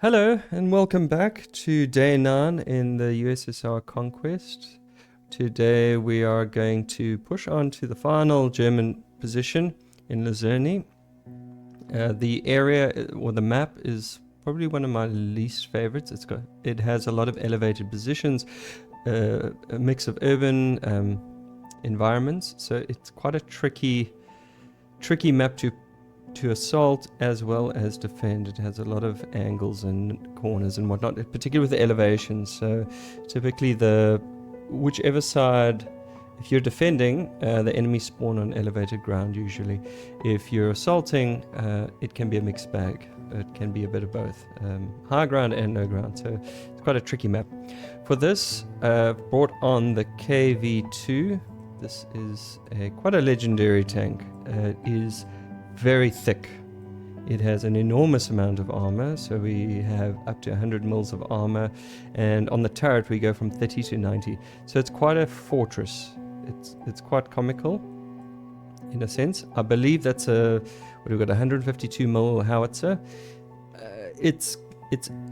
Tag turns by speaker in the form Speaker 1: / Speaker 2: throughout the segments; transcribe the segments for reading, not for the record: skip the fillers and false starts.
Speaker 1: Hello and welcome back to day 9 in the USSR Conquest. Today we are going to push on to the final German position in Luzerny. The area or the map is probably one of my least favorites. It has a lot of elevated positions, a mix of urban environments, so it's quite a tricky map to assault as well as defend. It has a lot of angles and corners and whatnot, particularly with the elevations. So typically whichever side, if you're defending, the enemy spawn on elevated ground usually. If you're assaulting, it can be a mixed bag. It can be a bit of both, high ground and no ground. So it's quite a tricky map. For this, brought on the KV-2. This is quite a legendary tank. It is very thick. It has an enormous amount of armor, so we have up to 100 mils of armor, and on the turret we go from 30 to 90. So it's quite a fortress. It's quite comical in a sense. I believe that's we've got 152 mil howitzer. It's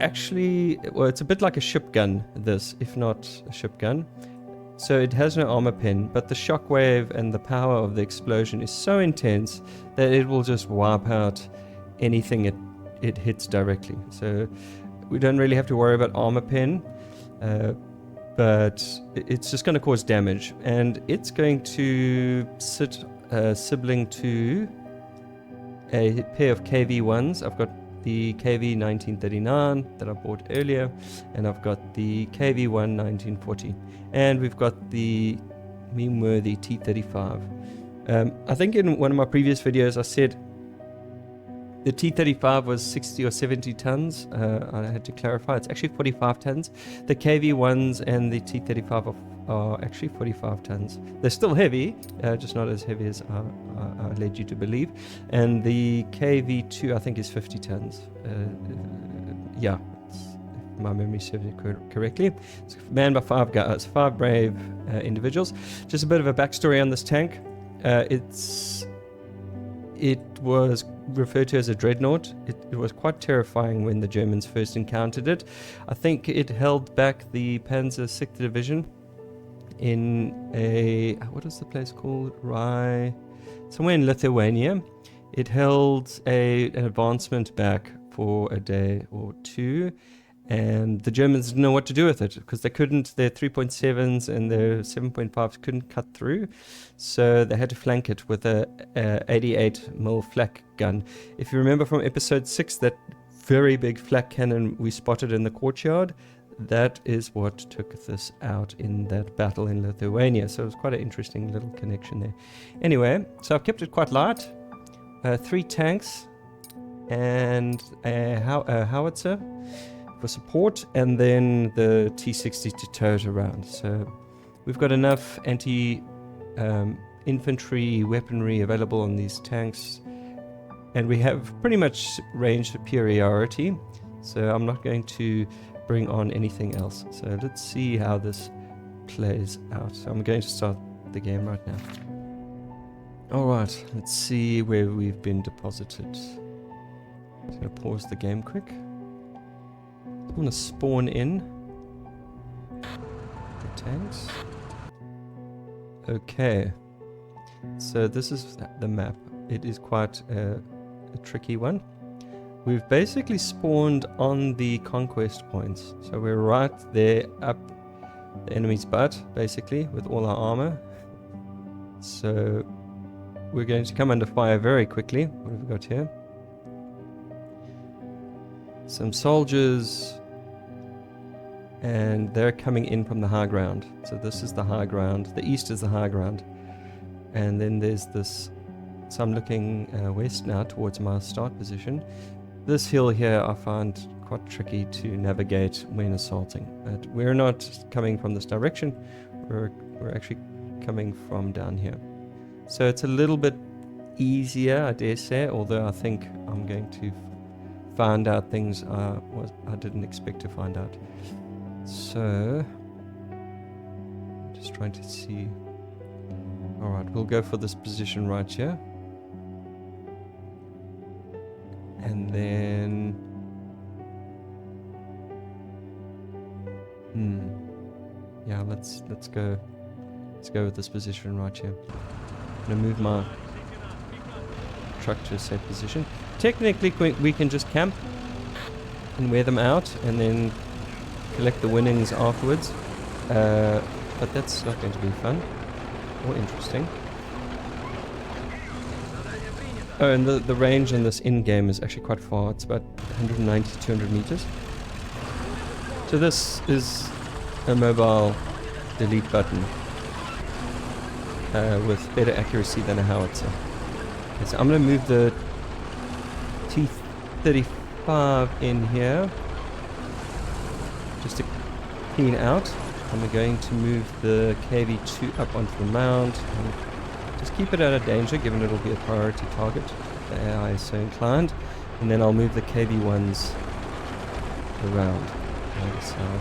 Speaker 1: actually, well, it's a bit like a ship gun, this, if not a ship gun. So it has no armor pen, but the shockwave and the power of the explosion is so intense that it will just wipe out anything it hits directly. So we don't really have to worry about armor pen, but it's just going to cause damage. And it's going to sit sibling to a pair of KV-1s. I've got the KV-1939 that I bought earlier, and I've got the KV-1940. And we've got the meme-worthy T-35. I think in one of my previous videos I said the T-35 was 60 or 70 tons. I had to clarify, it's actually 45 tons. The KV-1s and the T-35 are actually 45 tons. They're still heavy, just not as heavy as I led you to believe. And the KV-2 I think is 50 tons. Yeah. My memory serves it correctly. It's manned by 5 guys, 5 brave individuals. Just a bit of a backstory on this tank. It was referred to as a dreadnought. It was quite terrifying when the Germans first encountered it. I think it held back the Panzer 6th Division in what was the place called? Somewhere in Lithuania. It held an advancement back for a day or two. And the Germans didn't know what to do with it because their 3.7s and their 7.5s couldn't cut through. So they had to flank it with a 88mm flak gun. If you remember from episode 6, that very big flak cannon we spotted in the courtyard, that is what took this out in that battle in Lithuania. So it was quite an interesting little connection there. Anyway, so I've kept it quite light. 3 tanks and a howitzer for support, and then the T-60 to tow it around. So we've got enough infantry weaponry available on these tanks, and we have pretty much range superiority, so I'm not going to bring on anything else. So let's see how this plays out. So I'm going to start the game right now. Alright, let's see where we've been deposited. I'm going to pause the game quick. I'm going to spawn in the tanks. Okay, so this is the map. It is quite a tricky one. We've basically spawned on the conquest points, so we're right there up the enemy's butt, basically, with all our armor. So we're going to come under fire very quickly. What have we got here? Some soldiers, and they're coming in from the high ground. So this is the high ground. The east is the high ground. And then there's this, so I'm looking west now towards my start position. This hill here I find quite tricky to navigate when assaulting. But we're not coming from this direction. We're actually coming from down here. So it's a little bit easier, I dare say, although I think I'm going to find out things I didn't expect to find out. So, just trying to see. Alright, we'll go for this position right here. And then Yeah, let's go. Let's go with this position right here. I'm gonna move my truck to a safe position. Technically, we can just camp and wear them out, and then collect the winnings afterwards. But that's not going to be fun or interesting. Oh, and the range in this in-game is actually quite far. It's about 190, 200 meters. So this is a mobile delete button with better accuracy than a howitzer. Okay, so I'm going to move the T-35 in here just to clean out. I'm going to move the KV-2 up onto the mound and just keep it out of danger, given it'll be a priority target. The AI is so inclined. And then I'll move the KV-1s around the other side.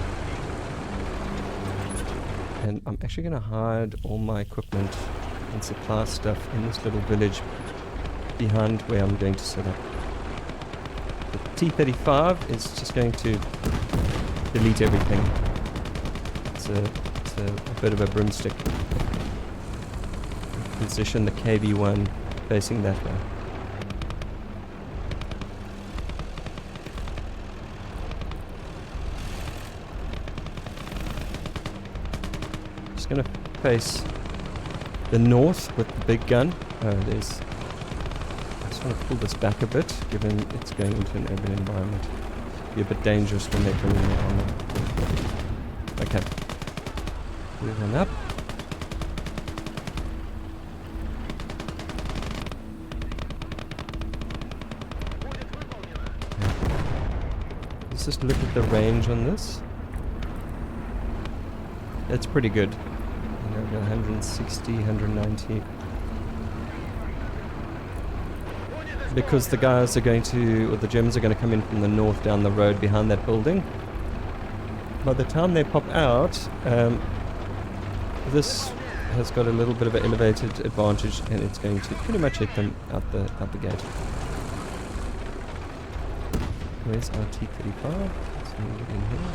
Speaker 1: And I'm actually going to hide all my equipment and supply stuff in this little village behind where I'm going to set up. The T-35 is just going to delete everything. It's a bit of a broomstick. Position the KV-1 facing that way. Just gonna face the north with the big gun. I just want to pull this back a bit, given it's going into an urban environment. Be a bit dangerous when they come in the armor. Okay. Move on up. Let's just look at the range on this. It's pretty good. You know, 160, 190. Because the guys are going to, or the Germans are going to come in from the north down the road behind that building. By the time they pop out, this has got a little bit of an elevated advantage, and it's going to pretty much hit them out the gate. Where's our T-35? Let's move it in here.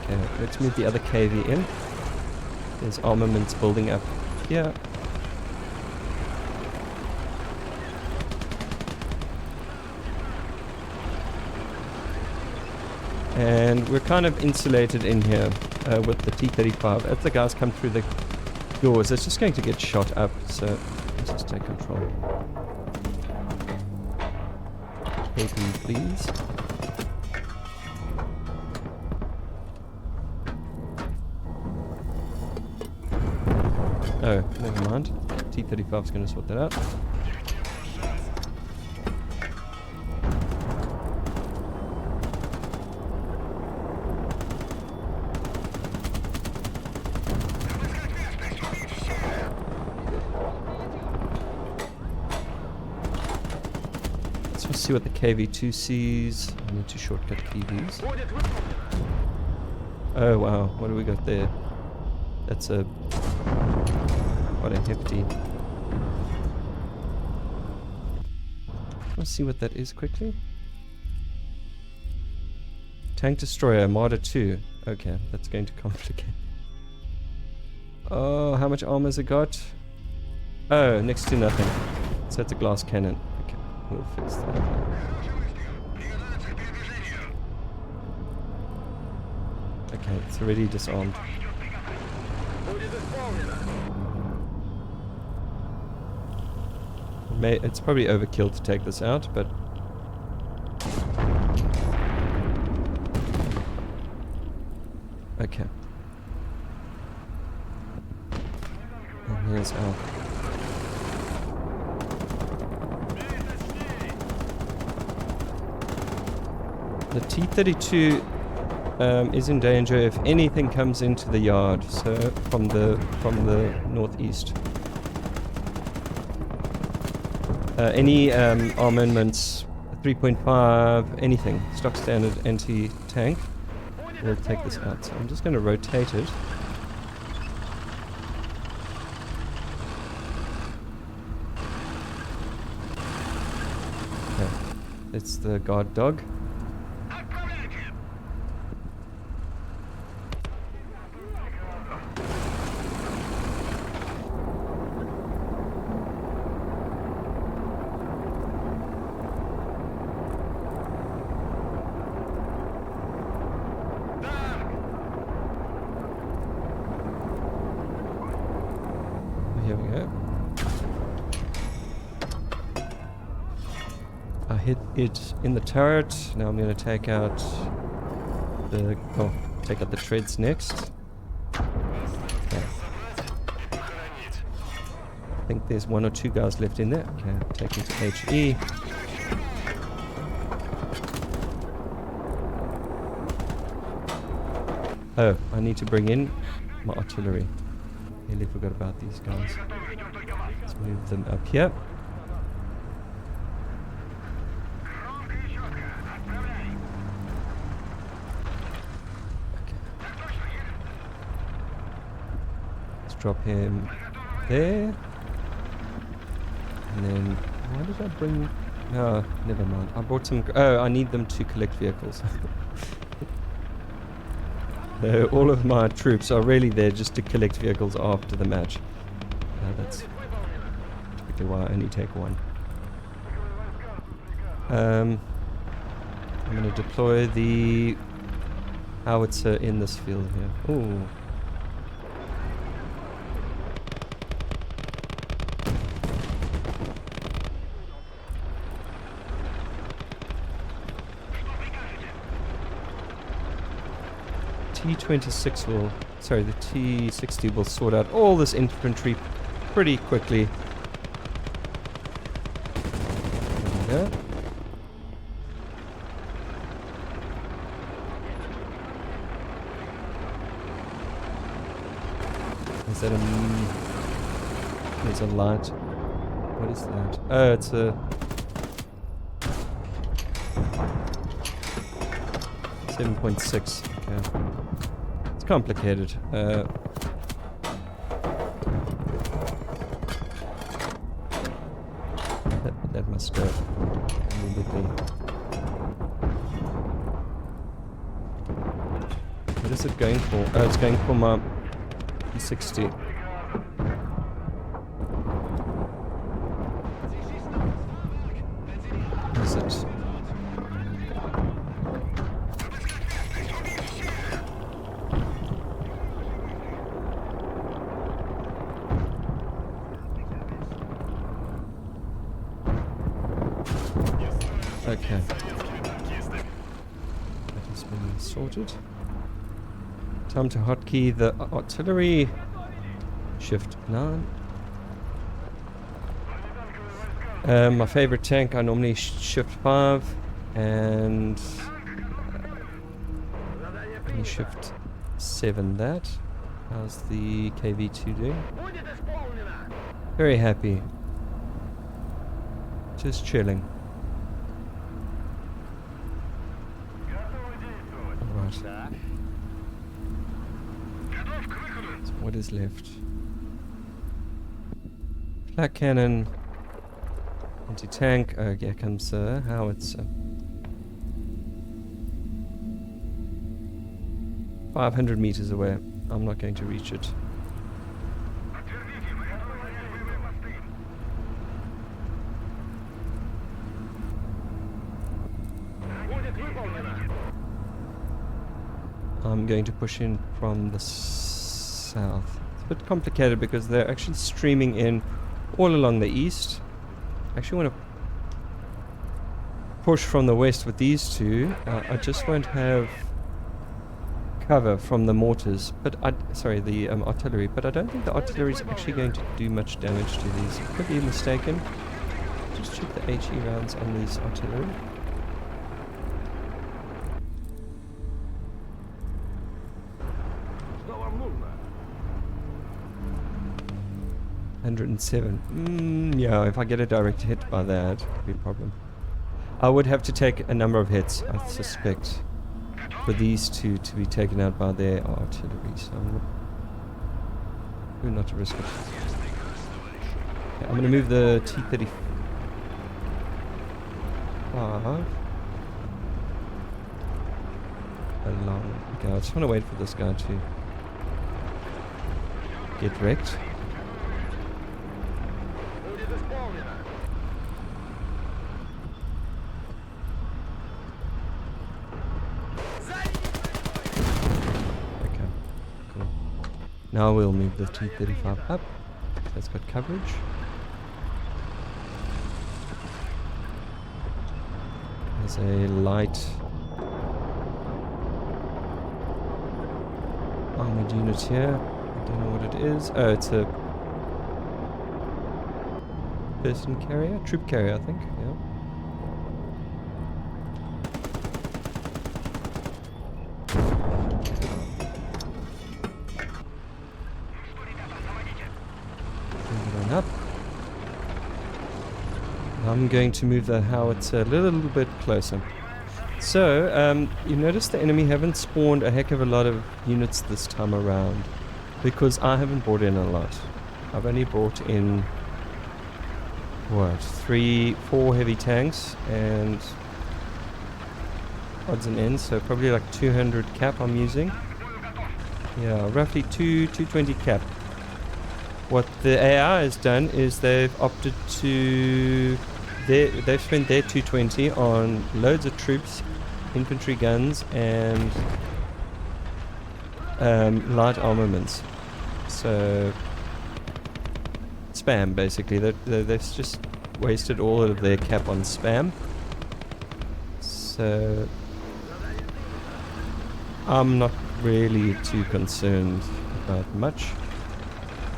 Speaker 1: Okay, let's move the other KV in. There's armaments building up here. And we're kind of insulated in here with the T-35. As the guys come through the doors, it's just going to get shot up, so let's just take control. KV, please. Oh, never mind. T-35 is going to sort that out. Let's see what the KV-2 sees. I need to shortcut KVs. Oh wow, what do we got there? That's a... what a hefty... Let's see what that is quickly. Tank destroyer, Marder 2. Okay, that's going to complicate. Oh, how much armor has it got? Oh, next to nothing. So it's a glass cannon. Okay, we'll fix that. Okay, it's already disarmed. It's probably overkill to take this out, but... okay. And here's our... the T-32 is in danger if anything comes into the yard, so from the northeast. Any armaments, 3.5, anything, stock standard anti-tank, will take this out. So I'm just going to rotate it. Okay, it's the guard dog. I hit it in the turret. Now I'm going to take out the treads next. Okay. I think there's 1 or 2 guys left in there. Okay, take him to HE. Oh, I need to bring in my artillery. Nearly forgot about these guys. Let's move them up here. Drop him there. And then, why did I bring... No, never mind. I brought some... Oh, I need them to collect vehicles. All of my troops are really there just to collect vehicles after the match. That's typically why I only take one. I'm going to deploy the howitzer in this field here. Ooh. T26 will, sorry, the T60 will sort out all this infantry pretty quickly. There we go. Is that a... There's a light. What is that? Oh, it's a... 7.6. Okay. It's complicated. That must go immediately. What is it going for? Oh, it's going for my P60. What is it? Okay. That has been sorted. Time to hotkey the artillery. Shift 9. My favorite tank, I normally shift 5 and shift 7 that. How's the KV-2 doing? Very happy. Just chilling. Alright. So what is left? Flak cannon. Anti-tank. Oh, here comes howitzer. 500 meters away. I'm not going to reach it. I'm going to push in from the south. It's a bit complicated because they're actually streaming in all along the east. I actually want to push from the west with these two. I just won't have cover from the mortars, but the artillery. But I don't think the artillery is actually going to do much damage to these. Could be mistaken. Just check the HE rounds on these artillery. Yeah, if I get a direct hit by that, could be a problem. I would have to take a number of hits, I suspect, for these two to be taken out by their artillery, so I'm not to risk it. Okay, I'm going to move the T-35 along. Okay, I just want to wait for this guy to get wrecked. Now we'll move the T-35 up. That's got coverage. There's a light armored unit here. I don't know what it is. Oh, it's a person carrier? Troop carrier, I think. Yeah. Bring it on up. I'm going to move the howitzer a little bit closer. So, you notice the enemy haven't spawned a heck of a lot of units this time around, because I haven't brought in a lot. I've only brought in, what, 4 heavy tanks and odds and ends, so probably like 200 cap I'm using. Yeah, roughly 220 cap. What the AI has done is they've opted to... They've spent their 220 on loads of troops, infantry guns, and light armaments. So spam, basically. They've just wasted all of their cap on spam. So I'm not really too concerned about much.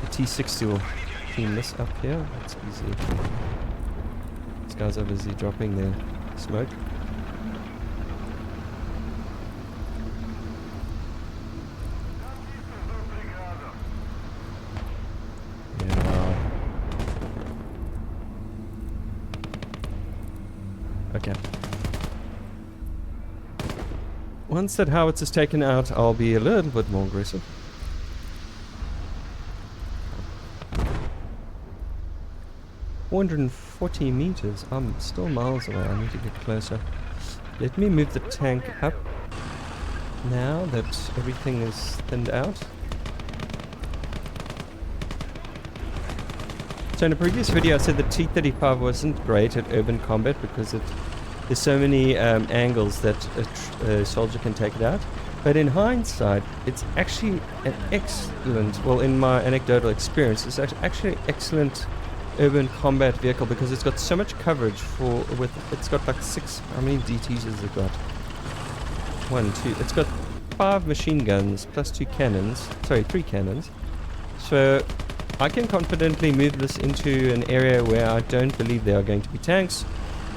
Speaker 1: The T60 will clean this up here. That's easy. These guys are busy dropping their smoke. Yeah. Okay. Once that howitzer is taken out, I'll be a little bit more aggressive. ...440 meters. I'm still miles away. I need to get closer. Let me move the tank up now that everything is thinned out. So in a previous video I said the T-35 wasn't great at urban combat because there's so many angles that a soldier can take it out. But in hindsight, it's actually an excellent, well, in my anecdotal experience, it's actually an excellent urban combat vehicle because it's got so much coverage it's got like 6, how many DTs has it got? 1, 2, it's got 5 machine guns plus 2 cannons, sorry, 3 cannons. So I can confidently move this into an area where I don't believe there are going to be tanks,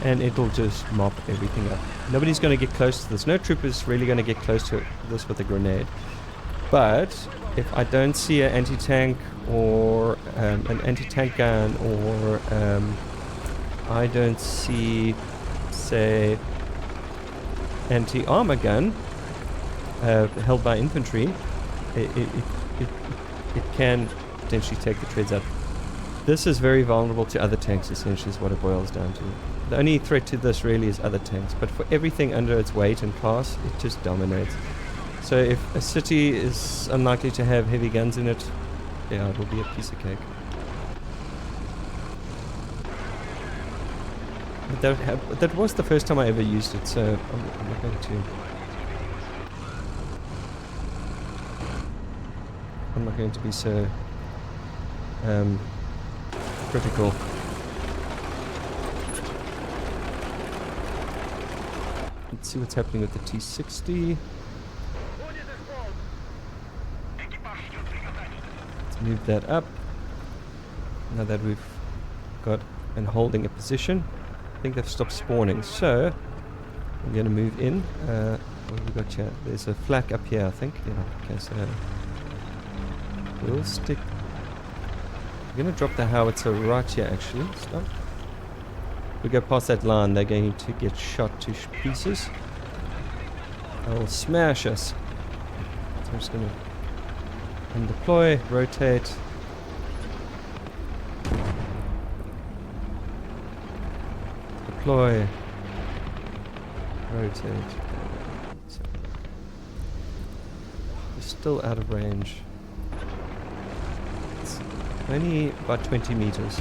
Speaker 1: and it'll just mop everything up. Nobody's going to get close to this. No troop is really going to get close to this with a grenade. But if I don't see an anti-tank or an anti-tank gun, or I don't see, say, anti-armor gun held by infantry, it can potentially take the treads out. This is very vulnerable to other tanks, essentially, is what it boils down to. The only threat to this really is other tanks, but for everything under its weight and class, it just dominates. So if a city is unlikely to have heavy guns in it, yeah, it will be a piece of cake. But that was the first time I ever used it, so I'm not going to... I'm not going to be so critical. Let's see what's happening with the T60. Let's move that up. Now that we've got and holding a position, I think they've stopped spawning. So I'm going to move in. What have we got here? There's a flak up here, I think. Yeah. Okay, so we'll stick. I'm going to drop the howitzer right here, actually. Stop. If we go past that line, they're going to get shot to pieces. They'll smash us. So I'm just going to undeploy, rotate. Deploy. Rotate. So we're still out of range. It's only about 20 meters.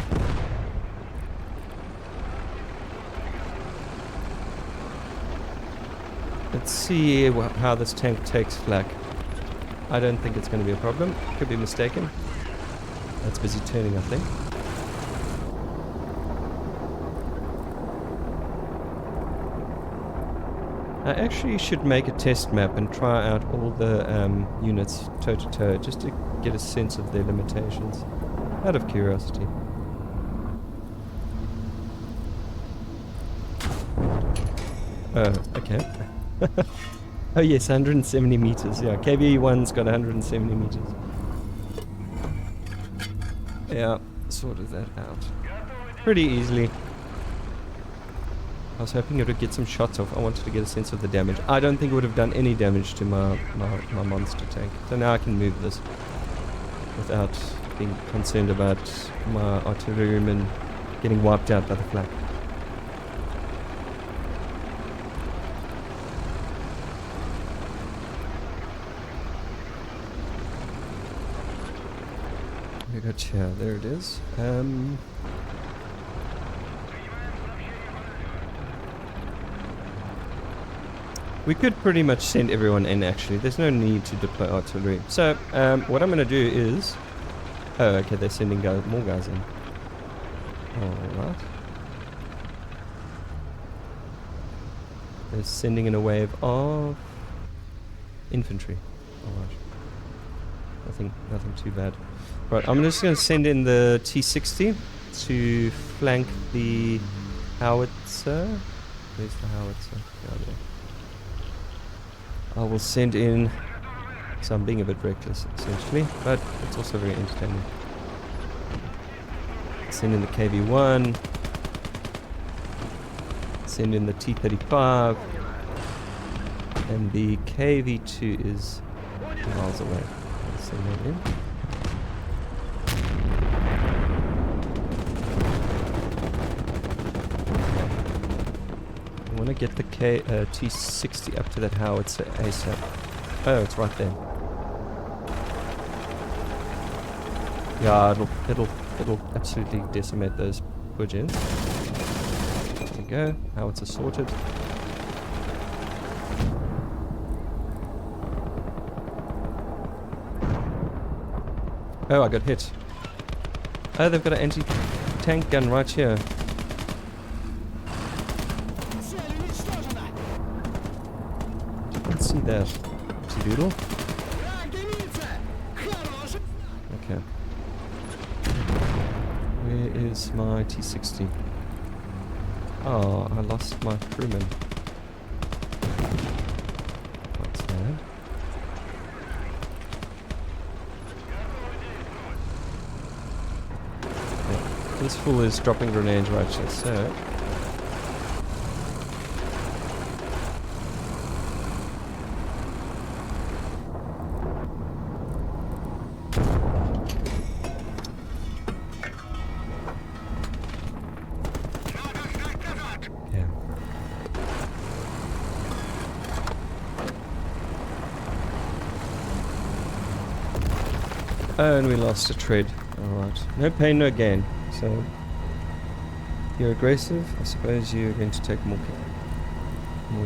Speaker 1: Let's see how this tank takes flak. I don't think it's going to be a problem. Could be mistaken. That's busy turning, I think. I actually should make a test map and try out all the units toe to toe just to get a sense of their limitations, out of curiosity. Oh, okay. Oh yes, 170 meters. Yeah, KV-1's got 170 meters. Yeah, sorted that out pretty easily. I was hoping it would get some shots off. I wanted to get a sense of the damage. I don't think it would have done any damage to my monster tank. So now I can move this without being concerned about my artillerymen getting wiped out by the flak. We got here. There it is. We could pretty much send everyone in actually. There's no need to deploy artillery. So, what I'm going to do is... Oh, okay, they're sending more guys in. Alright. They're sending in a wave of... infantry. Alright. Nothing too bad. Right, I'm just going to send in the T-60 to flank the howitzer. Where's the howitzer? Oh, there. I will send in, so I'm being a bit reckless essentially, but it's also very entertaining. Send in the KV-1, send in the T-35, and the KV-2 is miles away. I'll send that in. I want to get the T-60 up to that howitzer ASAP. Oh, it's right there. Yeah, it'll absolutely decimate those budgets. There we go. Howitzer sorted. Oh, I got hit. Oh, they've got an anti-tank gun right here. See that. Doodle. Okay. Where is my T-60? Oh, I lost my crewman. That's bad. Yeah. This fool is dropping grenades right here, so... Oh, and we lost a tread. Alright. No pain, no gain. So, you're aggressive. I suppose you're going to take more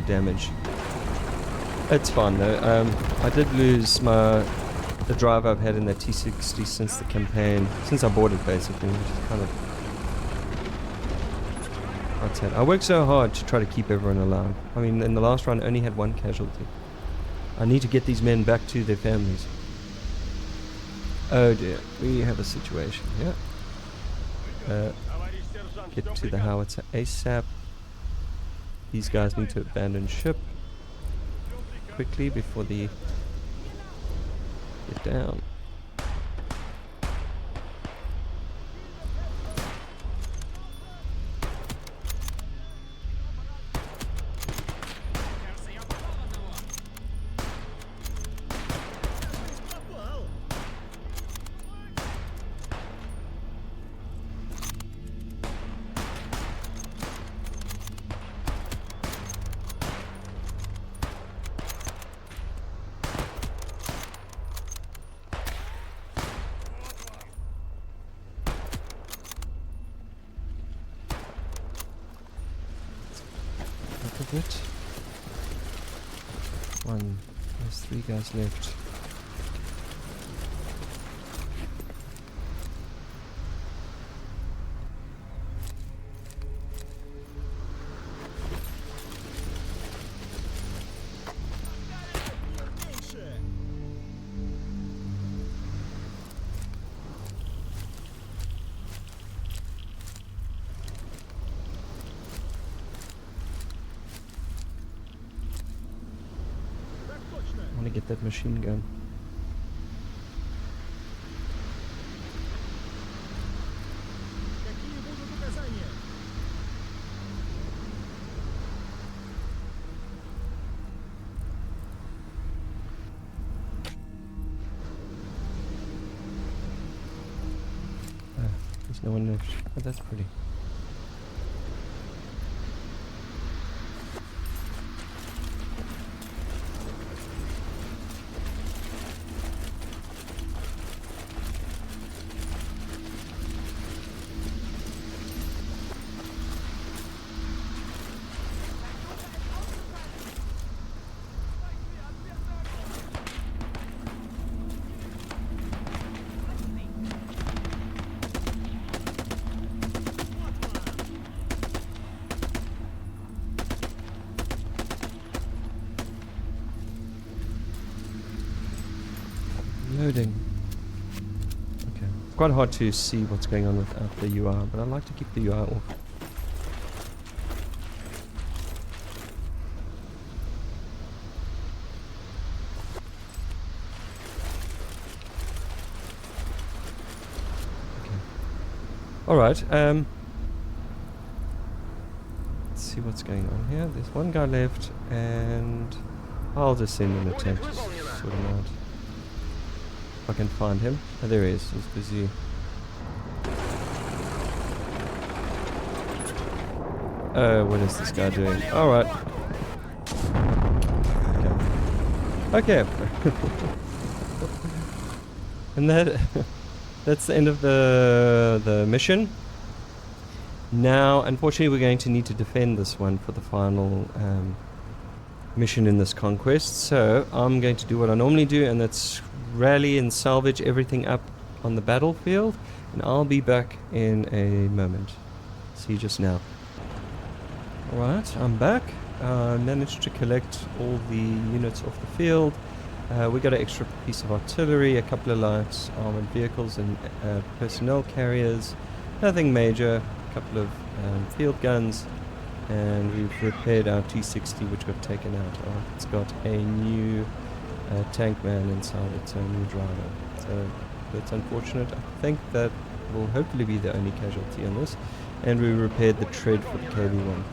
Speaker 1: damage. It's fine though. I did lose the drive I've had in the T-60 since the campaign. Since I bought it basically. Which is kind of... That's it. I worked so hard to try to keep everyone alive. I mean, in the last run I only had one casualty. I need to get these men back to their families. Oh dear, we have a situation here. Get to the howitzer ASAP. These guys need to abandon ship quickly before they get down. Of it. There's 3 guys left. Gotta get that machine gun. There's no one left. Oh, that's pretty. Loading. Okay. It's quite hard to see what's going on without the UI, but I like to keep the UI off. Okay. Alright, let's see what's going on here. There's one guy left, and I'll just send an attempt to sort him out. I can find him. Oh, there he is. He's busy. Oh, what is this guy doing? Alright. Okay. And that's the end of the mission. Now, unfortunately, we're going to need to defend this one for the final mission in this conquest. So, I'm going to do what I normally do, and that's rally and salvage everything up on the battlefield, and I'll be back in a moment. See you just now. Alright, I'm back. Managed to collect all the units off the field. We got an extra piece of artillery, a couple of light armored vehicles and personnel carriers. Nothing major, a couple of field guns, and we've repaired our T-60, which got taken out. It's got a new tank man inside it, so a new driver. So that's unfortunate. I think that will hopefully be the only casualty on this. And we repaired the tread for the KV-1.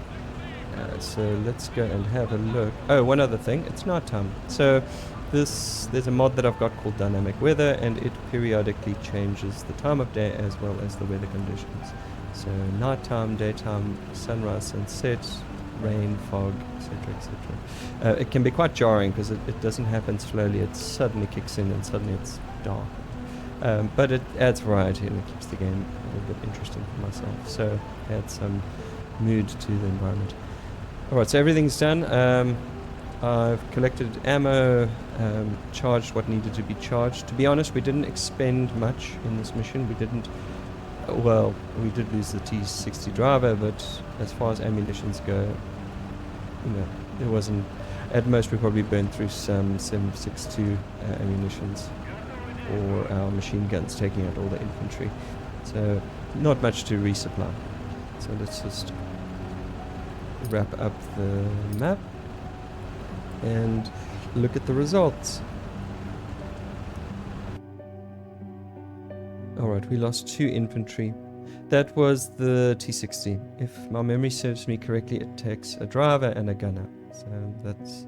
Speaker 1: So let's go and have a look. Oh, one other thing. It's nighttime. So there's a mod that I've got called Dynamic Weather, and it periodically changes the time of day as well as the weather conditions. So nighttime, daytime, sunrise, sunset, rain, fog, etc., etc. It can be quite jarring because it doesn't happen slowly. It suddenly kicks in and suddenly it's dark. But it adds variety and it keeps the game a little bit interesting for myself. So adds some mood to the environment. Alright, so everything's done. I've collected ammo, charged what needed to be charged. To be honest, we didn't expend much in this mission. We didn't... Well, we did lose the T-60 driver, but as far as ammunitions go, you know, there wasn't... At most, we probably burned through some 7.62 ammunitions, or our machine guns taking out all the infantry. So, not much to resupply. So let's just wrap up the map and look at the results. Alright, we lost 2 infantry. That was the T-60. If my memory serves me correctly, it takes a driver and a gunner. So that's...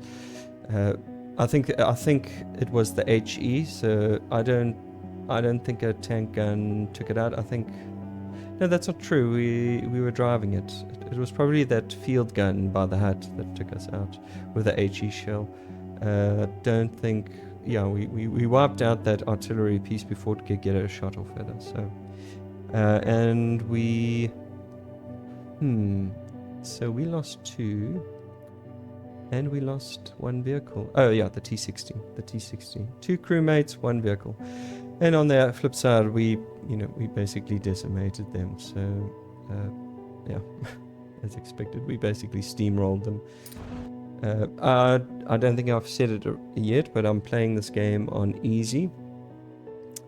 Speaker 1: I think it was the HE, so I don't think a tank gun took it out. I think... No, that's not true. We were driving it. It was probably that field gun by the hut that took us out with the HE shell. Don't think... Yeah, we wiped out that artillery piece before it could get a shot off at us. So, and we... So we lost 2. And we lost 1 vehicle. Oh yeah, the T-60. The T-60. 2 crewmates, 1 vehicle. And on the flip side, we basically decimated them. So, yeah, as expected, we basically steamrolled them. I don't think I've said it yet, but I'm playing this game on easy.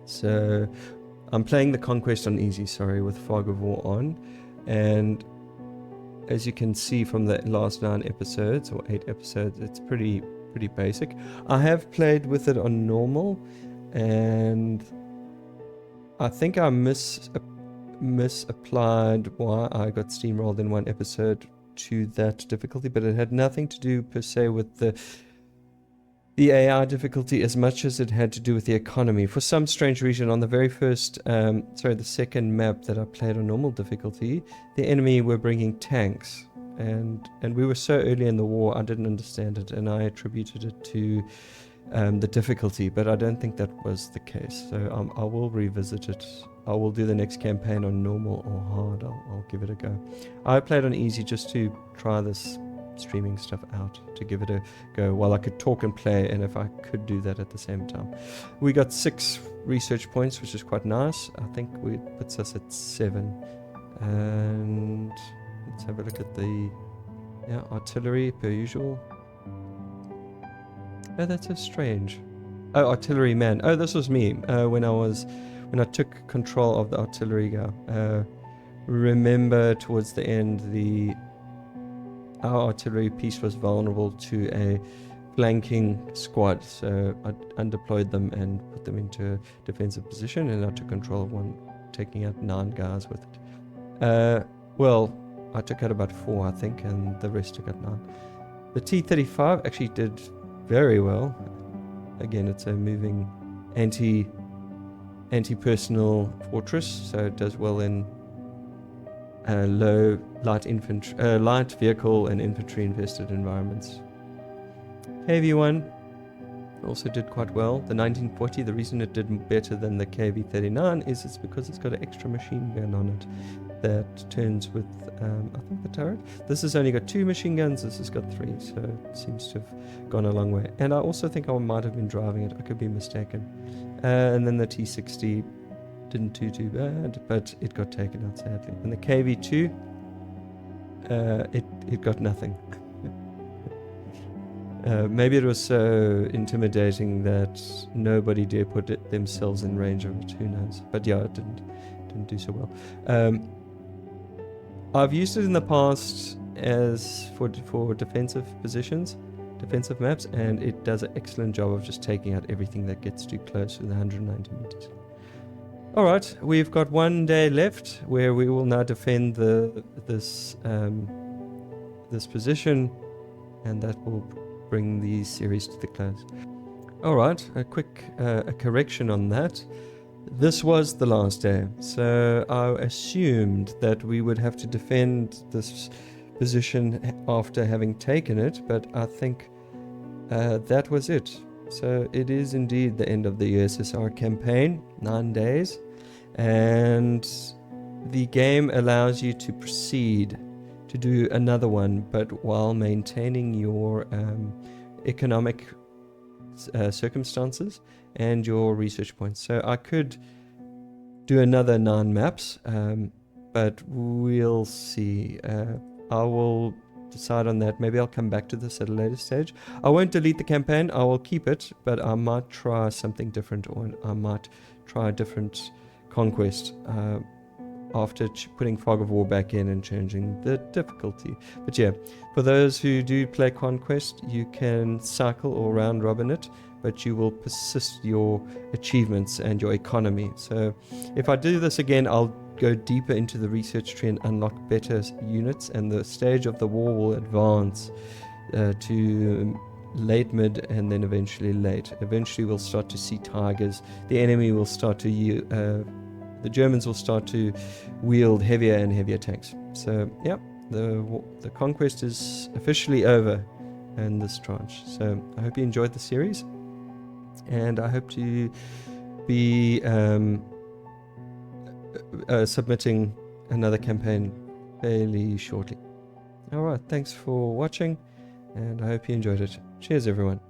Speaker 1: So, I'm playing the Conquest on easy, with Fog of War on. And as you can see from the last 9 episodes, or 8 episodes, it's pretty pretty basic. I have played with it on normal, and I think I misapplied why I got steamrolled in one episode to that difficulty, but it had nothing to do per se with the AI difficulty as much as it had to do with the economy. For some strange reason, on the very first, the second map that I played on normal difficulty, the enemy were bringing tanks, and we were so early in the war, I didn't understand it, and I attributed it to the difficulty, but I don't think that was the case. So I will revisit it. I will do the next campaign on normal or hard. I'll give it a go. I played on easy just to try this streaming stuff out, to give it a go while I could talk and play, and if I could do that at the same time. We got 6 research points, which is quite nice. I think it puts us at 7. And let's have a look at the artillery per usual. Oh, that's so strange. Oh, artillery man. Oh, this was me when I took control of the artillery guy. Remember towards the end, our artillery piece was vulnerable to a flanking squad, so I undeployed them and put them into a defensive position, and I took control of one, taking out 9 guys with it. Well, I took out about 4, I think, and the rest took out 9. The T-35 actually did very well. Again, it's a moving anti-personnel fortress, so it does well in light vehicle and infantry infested environments. KV-1 also did quite well. The 1940, the reason it did better than the KV-39 is it's because it's got an extra machine gun on it that turns with, I think, the turret. This has only got 2 machine guns, this has got 3, so it seems to have gone a long way. And I also think I might have been driving it, I could be mistaken. And then the T-60 didn't do too bad, but it got taken out sadly. And the KV-2, it got nothing. Maybe it was so intimidating that nobody dare put themselves in range of it, who knows. But yeah, it didn't do so well. I've used it in the past as for defensive positions, defensive maps, and it does an excellent job of just taking out everything that gets too close to the 190 meters. Alright, we've got 1 day left where we will now defend this position, and that will bring the series to the close. Alright, a quick correction on that. This was the last day, so I assumed that we would have to defend this position after having taken it, but I think that was it. So it is indeed the end of the USSR campaign, 9 days, and the game allows you to proceed to do another one, but while maintaining your economic circumstances and your research points. So I could do another 9 maps, but we'll see. I will decide on that. Maybe I'll come back to this at a later stage. I won't delete the campaign, I will keep it, but I might try something different, or I might try a different conquest after putting Fog of War back in and changing the difficulty. But yeah, for those who do play Conquest, you can cycle or round robin it, but you will persist your achievements and your economy. So if I do this again, I'll go deeper into the research tree and unlock better units, and the stage of the war will advance to late, mid, and then eventually late. Eventually we'll start to see tigers. The enemy will start to the Germans will start to wield heavier and heavier tanks. So yeah, the conquest is officially over in this tranche. So I hope you enjoyed the series, and I hope to be submitting another campaign fairly shortly. Alright, thanks for watching, and I hope you enjoyed it. Cheers everyone.